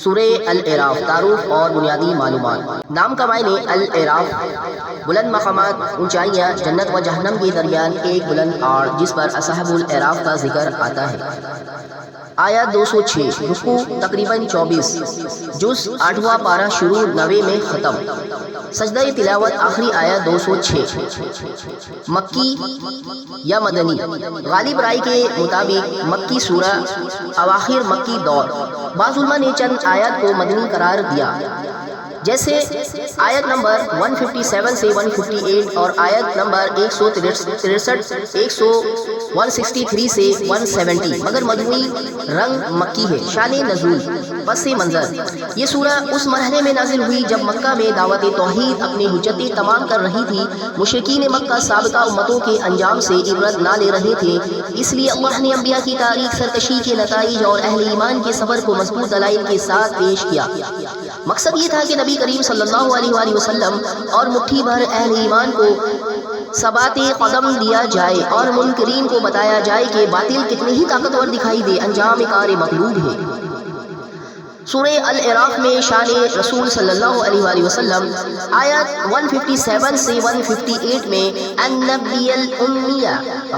سورہ الاعراف، تعارف اور بنیادی معلومات۔ نام کا معنی الاعراف بلند مقامات، اونچائیاں، جنت و جہنم کے درمیان ایک بلند آڑ جس پر اصحاب الاعراف کا ذکر آتا ہے۔ آیت 206، رکوع تقریباً 24، جز 8واں پارہ شروع 90 میں ختم۔ سجدہ تلاوت آخری آیت 206۔ مکی یا مدنی؟ غالب رائے کے مطابق مکی سورہ، اواخر مکی دور۔ بعض علماء نے چند آیت کو مدنی قرار دیا، جیسے آیت نمبر 157 سے 158 اور آیت نمبر 163 163 سے 170، مگر مجموعی رنگ مکی ہے۔ شان نزول، پس منظر: یہ سورہ اس مرحلے میں نازل ہوئی جب مکہ میں دعوت توحید اپنی حجتیں تمام کر رہی تھی۔ مشرکین مکہ سابقہ امتوں کے انجام سے عبرت نہ لے رہے تھے، اس لیے اللہ نے انبیاء کی تاریخ، سرکشی کے نتائج اور اہل ایمان کے صبر کو مضبوط دلائل کے ساتھ پیش کیا۔ مقصد یہ تھا کہ نبی کریم صلی اللہ علیہ وآلہ وسلم اور مٹھی بھر اہل ایمان کو ثبات قدم دیا جائے اور منکرین کو بتایا جائے کہ باطل کتنے ہی طاقتور دکھائی دے، انجام کار مطلوب ہے۔ سورہ الاعراف میں شان رسول صلی اللہ علیہ وآلہ وسلم، آیت 157 سے 158 میں النبی الامیہ،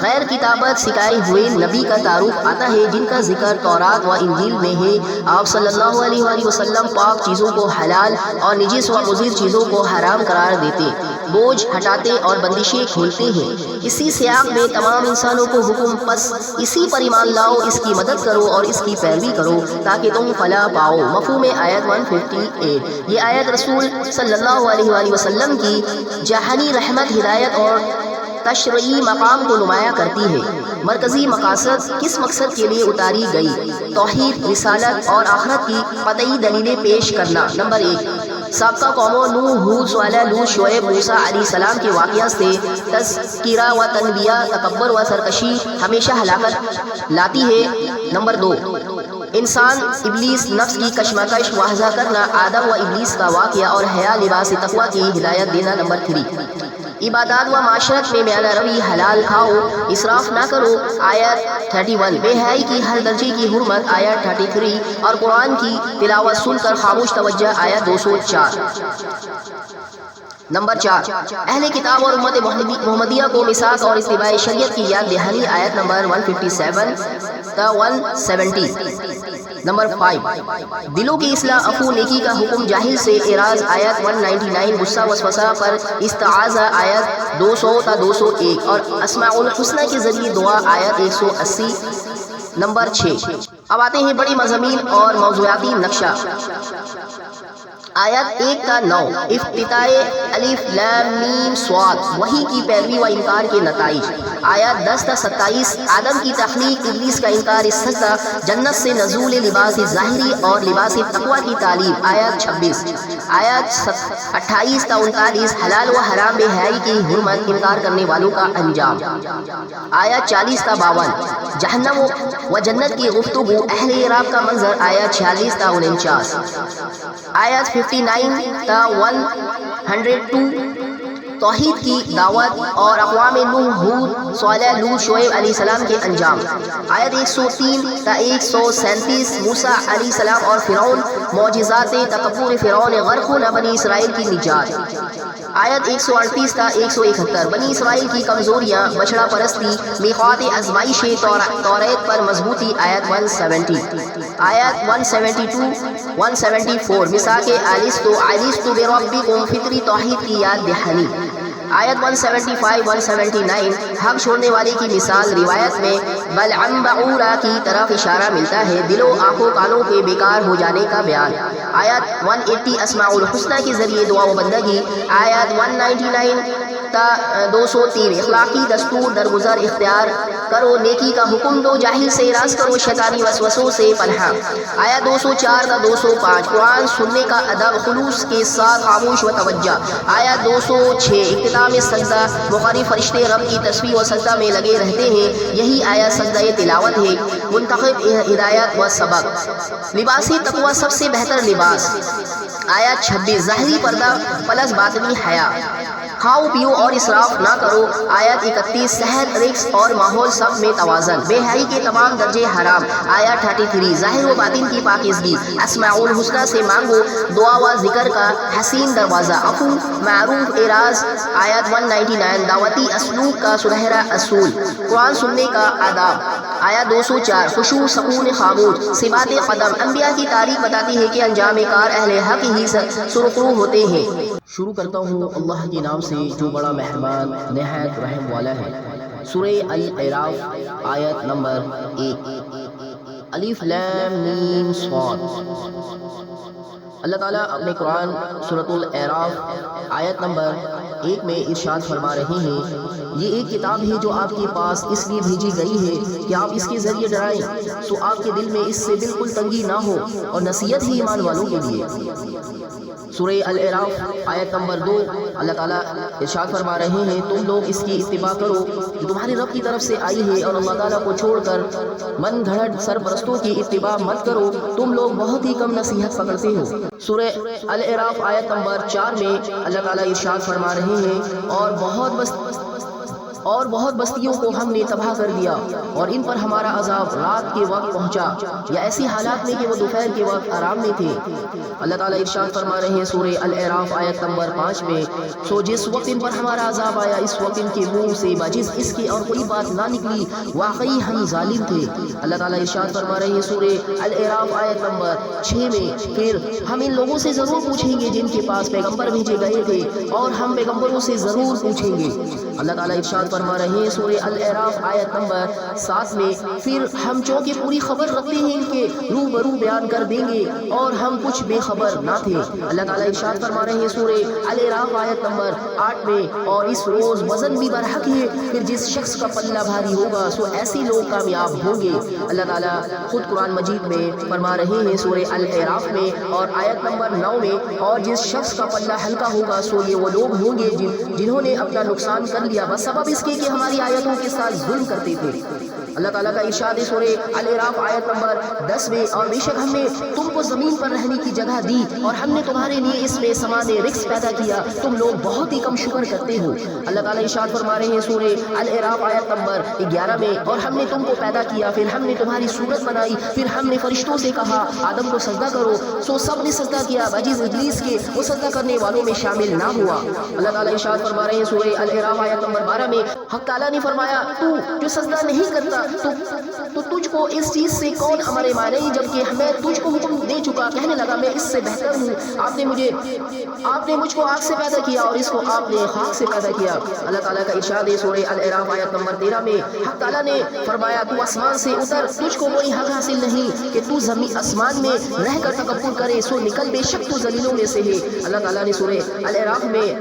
غیر کتابت سکھائے ہوئے نبی کا تعارف آتا ہے جن کا ذکر تورات و انجیل میں ہے۔ آپ صلی اللہ علیہ وآلہ وسلم پاک چیزوں کو حلال اور نجس و مضر چیزوں کو حرام قرار دیتے، بوجھ ہٹاتے اور بندشیں کھولتے ہیں۔ اسی سیاق میں تمام انسانوں کو حکم، پس اسی پر ایمان لاؤ، اس کی مدد کرو اور اس کی پیروی کرو تاکہ تم فلاح پاؤ۔ مفہوم آیت 158۔ یہ آیت رسول صلی اللہ علیہ وآلہ وسلم کی جہانی رحمت، ہدایت اور تشریعی مقام کو نمایاں کرتی ہے۔ مرکزی مقاصد کس مقصد کے لیے اتاری گئی؟ توحید، رسالت اور آخرت کی قطعی دلیلیں پیش کرنا۔ نمبر 1، سابقہ قوموں نوح، ہود، صالح، لوط، شعیب، موسیٰ علیہ السلام کے واقعہ سے تذکرہ و تنبیہ، تکبر و سرکشی ہمیشہ ہلاکت لاتی ہے۔ نمبر 2، انسان، ابلیس، نفس کی کشمکش واضح کرنا، آدم و ابلیس کا واقعہ اور حیا لباس تقویٰ کی ہدایت دینا۔ نمبر 3، عبادات و معاشرت میں میانہ روی، حلال کھاؤ، اسراف نہ کرو، آیت 31، بے حیائی کی ہر درجے کی حرمت، آیت 33، اور قرآن کی تلاوت سن کر خاموش توجہ، آیت 204۔ نمبر 4، اہل کتاب اور امت محمدیہ کو میثاق اور اتباع شریعت کی یاد دہانی، آیت نمبر 157 تا 170۔ نمبر 5، دلوں کی اصلاح، عفو، نیکی کا حکم، جاہل سے اعراض، آیت 199، غصہ وسوسہ پر استعاذہ، آیت 200 تا 201، اور اسماء الحسنہ کے ذریعے دعا، آیت 180۔ نمبر 6، اب آتے ہیں بڑی مضامین اور موضوعاتی نقشہ۔ آیت 1 تا 9، افتتاح الف لام میم صاد، وحی کی پیروی و انکار کے نتائج۔ آیت 10 تا 27، آدم کی تخلیق، ابلیس کا انکار سجدہ، جنت سے نزول لباس ظاہری اور لباس تقویٰ کی تعلیم، آیت 26۔ آیت 28 تا 39، حلال و حرام، بے حیائی کی حرمت، انکار کرنے والوں کا انجام۔ آیت 40 تا 52، جہنم و جنت کی گفتگو، اہل اعراف کا منظر، آیت 46 تا 49۔ آیت 59 تا 102، توحید کی دعوت اور اقوام نوح، ہود، صالح، لوط، شعیب علیہ السلام کے انجام۔ آیت 103 تا 137، موسیٰ علیہ السلام اور فرعون، معجزات، تکبر فرعون، غرق ہونا بنی اسرائیل کی نجات۔ آیت 138 تا 171، بنی اسرائیل کی کمزوریاں، بچڑا پرستی، میقات آزمائش، توریت پر مضبوطی، آیت 170۔ آیت 172 174، میثاق الستو بربکم، فطری توحید کی یاد دہانی۔ آیت 175 179، حق چھوڑنے والے کی مثال، روایت میں بلعم بعورہ کی طرف اشارہ ملتا ہے، دلوں، آنکھوں، کانوں کے بیکار ہو جانے کا بیان۔ آیت 180، اسماء الحسنہ کے ذریعے دعا و بندگی۔ آیت 199 تا 203، اخلاقی دستور، درگزر اختیار کرو، نیکی کا حکم دو، جاہل سے اعراض کرو، شیطانی وسوسوں سے پناہ۔ آیت 204 تا 205، قرآن سننے کا ادب، خلوص کے ساتھ خاموش و توجہ۔ آیت 206، اختتام سجدہ، مخالف فرشتے رب کی تسبیح و سجدہ میں لگے رہتے ہیں، یہی آیت سجدہ تلاوت ہے۔ منتخب ہدایت و سبق، لباس تقویٰ، سب سے بہتر لباس، آیت 26، ظاہری پردہ پلس باطنی حیا۔ کھاؤ پیو اور اسراف نہ کرو۔ آیت 31 صحت، رزق اور ماحول سب میں توازن، بے حیائی کے تمام درجے حرام۔ آیت 33 ظاہر و باطن کی پاکیزگی، اسماء الحسنی سے مانگو، دعا و ذکر کا حسین دروازہ، عفو معروف اعراض۔ آیت 199 دعوتی اسلوب کا سنہرا اصول، قرآن سننے کا آداب۔ آیت 204 خشوع سکون خاموش، ثبات قدم۔ انبیاء کی تاریخ بتاتی ہے کہ انجام کار اہل حق ہی سرخرو ہوتے ہیں۔ شروع کرتا ہوں اللہ کے نام سے جو بڑا مہربان نہایت رحم والا ہے۔ سورہ الاعراف آیت نمبر 1 الف لام میم صاد۔ اللہ تعالیٰ اپنے قرآن سورۃ الاعراف آیت نمبر 1 میں ارشاد فرما رہے ہیں، یہ ایک کتاب ہے جو آپ کے پاس اس لیے بھیجی گئی ہے کہ آپ اس کے ذریعے ڈرائیں، سو آپ کے دل میں اس سے بالکل تنگی نہ ہو، اور نصیحت ہی ایمان والوں کے لیے۔ سورہ الاعراف آیت نمبر 2 اللہ تعالیٰ ارشاد فرما رہے ہیں، تم لوگ اس کی اتباع کرو جو تمہارے رب کی طرف سے آئی ہے، اور اللہ تعالیٰ کو چھوڑ کر من گھڑت سرپرستوں کی اتباع مت کرو، تم لوگ بہت ہی کم نصیحت پکڑتے ہو۔ سورہ الاعراف آیت نمبر 4 میں اللہ تعالیٰ ارشاد فرما رہے ہیں، اور بہت بستیوں کو ہم نے تباہ کر دیا، اور ان پر ہمارا عذاب رات کے وقت پہنچا، یا ایسی حالات میں کہ وہ دوپہر کے وقت آرام میں تھے۔ اللہ تعالیٰ ارشاد فرما رہے ہیں سورہ الاعراف آیت نمبر 5 میں، سو جس وقت ان پر ہمارا عذاب آیا، اس وقت ان کے منہ سے بجز اس کے اور کوئی بات نہ نکلی، واقعی ہم ظالم تھے۔ اللہ تعالیٰ ارشاد فرما رہے ہیں سورہ الاعراف آیت نمبر 6 میں، پھر ہم ان لوگوں سے ضرور پوچھیں گے جن کے پاس پیغمبر بھیجے گئے تھے، اور ہم پیغمبروں سے ضرور پوچھیں گے۔ اللہ تعالیٰ ارشاد فرما رہے ہیں سورہ الاعراف آیت نمبر 7 میں، پھر ہم چونکہ پوری خبر رکھتے ہیں ان کے روبرو بیان کر دیں گے، اور ہم کچھ بے خبر نہ تھے۔ اللہ تعالیٰ ارشاد فرما رہے ہیں سورہ الاعراف آیت نمبر 8 میں، اور اس روز وزن بھی برحق ہے، پھر جس شخص کا پلہ بھاری ہوگا سو ایسے لوگ کامیاب ہوں گے۔ اللہ تعالیٰ خود قرآن مجید میں فرما رہے ہیں سورہ الاعراف میں اور آیت نمبر 9 میں، اور جس شخص کا پلہ ہلکا ہوگا سو یہ وہ لوگ ہوں گے جنہوں نے اپنا نقصان کر لیا بس سبب اس کے کہ ہماری آیتوں کے ساتھ ظلم کرتے تھے۔ اللہ تعالیٰ کا ارشاد ہے سورہ الاعراف آیت نمبر 10 میں، اور بے شک ہم نے تم کو زمین پر رہنے کی جگہ دی، اور ہم نے تمہارے لیے اس میں سامان رزق پیدا کیا، تم لوگ بہت ہی کم شکر کرتے ہو۔ اللہ تعالیٰ ارشاد فرما رہے ہیں سورہ الاعراف آیت نمبر 11 میں، اور ہم نے تم کو پیدا کیا، پھر ہم نے تمہاری صورت بنائی، پھر ہم نے فرشتوں سے کہا آدم کو سجدہ کرو، سو سب نے سجدہ کیا بجز ابلیس کے، وہ سجدہ کرنے والوں میں شامل نہ ہوا۔ اللہ تعالیٰ ارشاد فرما رہے ہیں سورہ الاعراف آیت نمبر 12 میں، حق تعالیٰ نے فرمایا، تو جو سجدہ نہیں کرتا تو تجھ کو اس چیز سے کون امر مانے، جبکہ میں تجھ کو حکم دے چکا۔ کہنے لگا میں اس سے بہتر ہوں، آپ نے مجھ کو آگ سے پیدا کیا، اور اس کو آپ نے خاک سے پیدا کیا۔ اللہ تعالیٰ کا ارشاد ہے سورہ الاعراف آیت نمبر 13 میں، حق تعالیٰ نے فرمایا تو آسمان سے اتر، تجھ کو کوئی حق حاصل نہیں کہ تو آسمان میں رہ کر تکبر کرے، سو نکل، بے شک تو ذلیلوں میں سے ہے۔ اللہ تعالیٰ نے سورہ الاعراف میں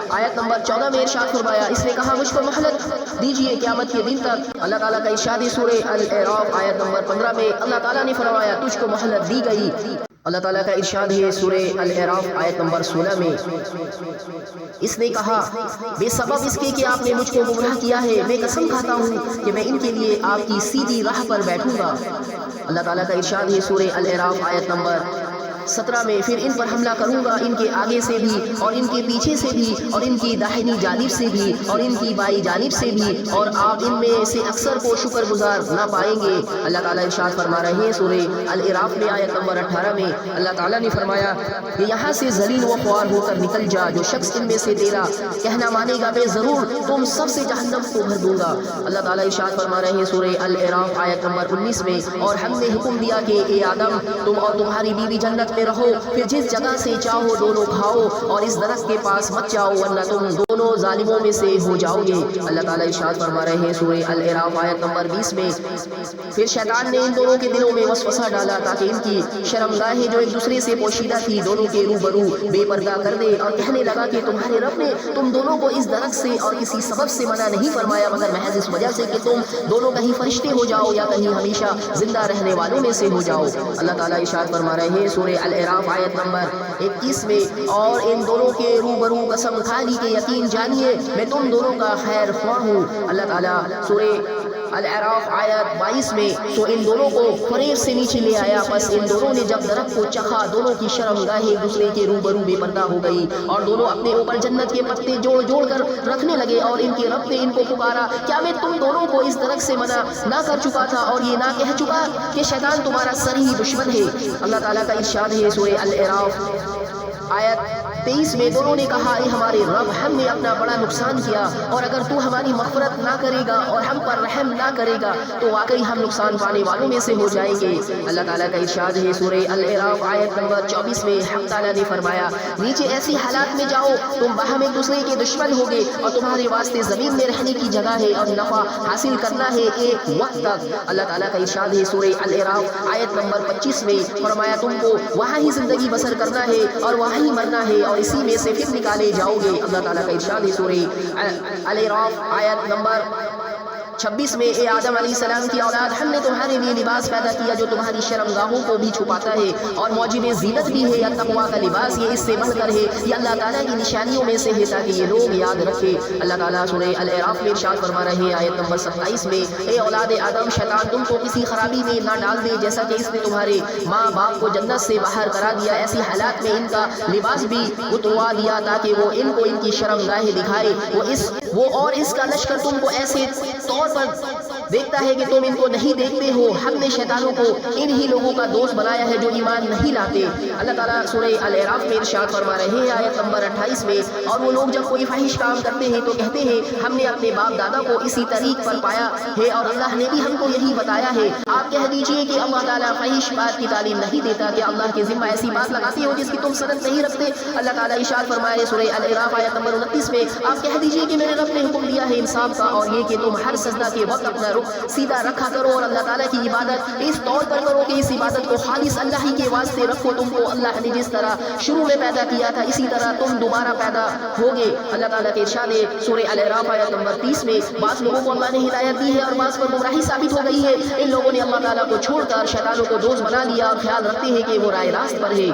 آیت نمبر 14 میں ارشاد فرمایا، اس نے کہا مجھ کو مہلت دیجیے قیامت کے دن تک۔ اللہ تعالیٰ کا ارشاد ہے سورہ الاعراف آیت نمبر 15 میں، اللہ تعالیٰ نے فرمایا تجھ کو مہلت دی گئی۔ اللہ تعالیٰ کا ارشاد ہے سورہ الاعراف آیت نمبر 16 میں، اس نے کہا بے سبب اس کے کہ آپ نے مجھ کو گمراہ کیا ہے، میں قسم کھاتا ہوں کہ میں ان کے لیے آپ کی سیدھی راہ پر بیٹھوں گا۔ اللہ تعالیٰ کا ارشاد ہے سورہ الاعراف آیت نمبر 17 میں، پھر ان پر حملہ کروں گا، ان کے آگے سے بھی اور ان کے پیچھے سے بھی، اور ان کی داہنی جانب سے بھی اور ان کی بائیں جانب سے بھی، اور آپ ان میں سے اکثر کو شکر گزار نہ پائیں گے۔ اللہ تعالیٰ ارشاد فرما رہے ہیں سورہ الاعراف میں آیت نمبر 18 میں، اللہ تعالیٰ نے فرمایا کہ یہاں سے ذلیل و خوار ہو کر نکل جا، جو شخص ان میں سے تیرا کہنا مانے گا میں ضرور تم سب سے جہنم کو بھر دوں گا۔ اللہ تعالیٰ ارشاد فرما رہے ہیں سورہ الاعراف آیت نمبر 19 میں، اور ہم نے حکم دیا کہ اے آدم تم اور تمہاری بیوی جنت میں رہو، پھر جس جگہ سے چاہو دونوں کھاؤ، اور اس درخت کے پاس مت جاؤ ورنہ تم دونوں ظالموں میں سے ہو جاؤ گے۔ اللہ تعالیٰ ارشاد فرما رہے ہیں سورہ الاعراف آیت نمبر 20 میں، پھر شیطان نے ان دونوں کے دلوں میں وسوسہ ڈالا تاکہ ان کی شرمگاہیں جو ایک دوسرے سے پوشیدہ تھی دونوں کے روبرو بے پردہ کر دے، اور کہنے لگا کہ تمہارے رب نے تم دونوں کو اس درخت سے اور کسی سبب سے منع نہیں فرمایا مگر محض اس وجہ سے کہ تم دونوں کہیں فرشتے ہو جاؤ یا کہیں ہمیشہ زندہ رہنے والوں میں سے ہو جاؤ۔ اللہ تعالیٰ ارشاد فرما رہے ہیں سورہ الاعراف آیت نمبر 21 میں، اور ان دونوں کے روبرو قسم کھا لی کہ یقین جانیے میں تم دونوں کا خیر خواہ ہوں۔ اللہ تعالیٰ سورہ الاعراف آیت 22 میں تو ان دونوں کو فریب سے نیچے لے آیا، بس ان دونوں نے جب درخت کو چکھا دونوں کی شرمگاہیں ایک دوسرے کے روبرو بے پردہ ہو گئی اور دونوں اپنے اوپر جنت کے پتے جوڑ جوڑ کر رکھنے لگے اور ان کے رب نے ان کو پکارا، کیا میں تم دونوں کو اس درخت سے منع نہ کر چکا تھا اور یہ نہ کہہ چکا کہ شیطان تمہارا سری دشمن ہے؟ اللہ تعالیٰ کا ارشاد ہے سورہ الاعراف آیت 23 میں دونوں نے کہا، اے ہمارے رب ہم نے اپنا بڑا نقصان کیا اور اگر تو ہماری مغفرت نہ کرے گا اور ہم پر رحم نہ کرے گا تو واقعی ہم نقصان پانے والوں میں سے ہو جائیں گے۔ اللہ تعالیٰ کا ارشاد ہے سورہ الاعراف آیت نمبر 24 میں حق تعالیٰ نے فرمایا، نیچے ایسی حالات میں جاؤ تم باہم ایک دوسرے کے دشمن ہوگے اور تمہارے واسطے زمین میں رہنے کی جگہ ہے اور نفع حاصل کرنا ہے ایک وقت تک۔ اللہ تعالیٰ کا ارشاد ہے سورہ الاعراف آیت نمبر 25 میں فرمایا، تم کو وہاں ہی زندگی بسر کرنا ہے اور وہاں ہی مرنا ہے اور اسی میں سے پھر نکالے جاؤ گے۔ اللہ تعالیٰ کا ارشاد ہے سورہ الاعراف آیت نمبر 26 میں، اے آدم علیہ السلام کی اولاد ہم نے تمہارے لیے لباس پیدا کیا جو تمہاری شرمگاہوں کو بھی چھپاتا ہے اور موجب زینت بھی ہے، یا تقویٰ کا لباس یہ اس سے بڑھ کر ہے، یہ اللہ تعالیٰ کی نشانیوں میں سے ہے تاکہ یہ لوگ یاد رکھے۔ اللہ تعالیٰ سورہ الاعراف میں ارشاد فرما رہے ہیں آیت نمبر 27 میں، اے اولاد آدم شیطان تم کو کسی خرابی میں نہ ڈال دے جیسا کہ اس نے تمہارے ماں باپ کو جنت سے باہر کرا دیا، ایسی حالات میں ان کا لباس بھی اتروا دیا تاکہ وہ ان کو ان کی شرمگاہیں دکھائے، وہ اور اس کا لشکر تم کو ایسے طور پر دیکھتا ہے کہ تم ان کو نہیں دیکھتے ہو۔ ہم نے شیطانوں کو انہی لوگوں کا دوست بنایا ہے جو ایمان نہیں لاتے۔ اللہ تعالیٰ سورہ الاعراف میں ارشاد فرما رہے ہیں آیت نمبر 28 میں، اور وہ لوگ جب کوئی فحش کام کرتے ہیں تو کہتے ہیں ہم نے اپنے باپ دادا کو اسی طریق پر پایا ہے اور اللہ نے بھی ہم کو یہی بتایا ہے۔ آپ کہہ دیجئے کہ اللہ تعالیٰ فحش بات کی تعلیم نہیں دیتا، کہ اللہ کے ذمہ ایسی بات لگاتے ہو جس کی تم سند نہیں رکھتے۔ اللہ تعالیٰ ارشاد فرمائے سورہ الاعراف آیت نمبر 29 میں، آپ کہہ دیجئے کہ میرے رب نے حکم دیا ہے انصاف کا اور یہ کہ تم ہر سجدہ کے وقت اپنا رخ سیدھا رکھا کرو اور اللہ تعالیٰ کی عبادت اس طور پر کرو کہ اس عبادت کو خالص اللہ ہی کے واسطے رکھو۔ تم کو اللہ نے جس طرح شروع میں پیدا کیا تھا اسی طرح تم دوبارہ پیدا ہوگے۔ اللہ تعالیٰ کے ارشاد ہے سورہ الاعراف آیت نمبر 30 میں، بعض لوگوں کو اللہ نے ہدایت دی ہے اور بعض پر گمراہی ثابت ہو گئی ہے۔ ان لوگوں نے اللہ تعالیٰ کو چھوڑ کر شیطانوں کو دوست بنا لیا اور خیال رکھتے ہیں کہ وہ راہ راست پر ہے۔